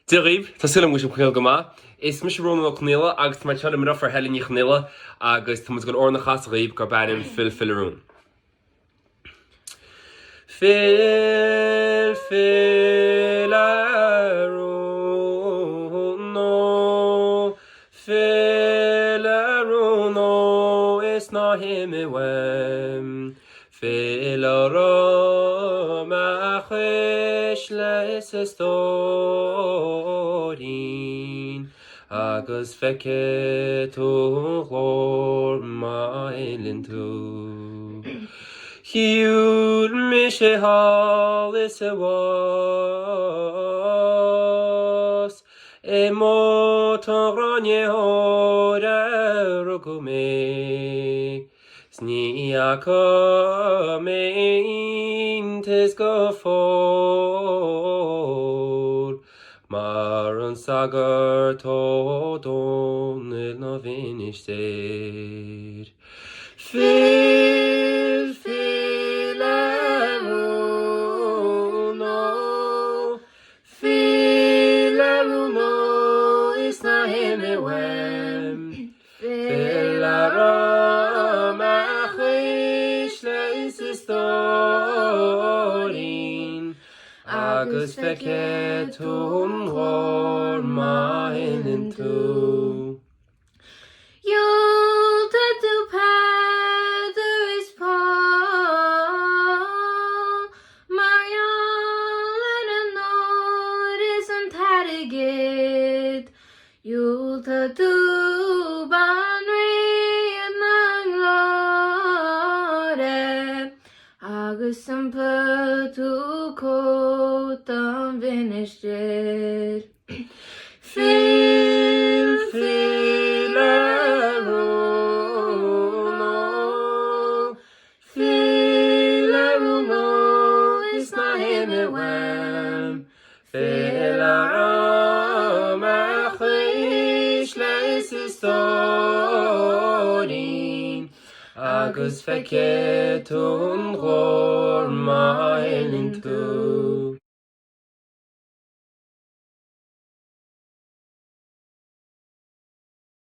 Díobh, tá sulam go chnéil go maith. Is mis Rónán ó Chonghaile agus tá teanna mura for Helen Uí Chonghaile agus tá go orna chas Dhaibh gur banim fill-arún. Fill-arún, fill-arún, is ná himime wem. Fill-arún, a chuis leis is stórin. Agus feice tú chlór mailinn tú. Hiúil mi sé hall is a was. Mó tá ranne hóra go mé. Sní aca méin tis go fór. Mar an sagar tódón il na vinnisteir. Fill-arún, fill-arún, is na himime wem. Fill-arún, a chuis leis is stórin. Agus feice tún chlór mailinn tú. Iontacha tú peidir is Paul, Marian an nóir is an tairgid. Iontacha tú banríon an glóire, agus an tú cót an vinnisteir. Fill-arún, fill-arún, is na himime wem. Fill-arún, a chuis leis is stórin. Agus feice tún chlór mailinn tú.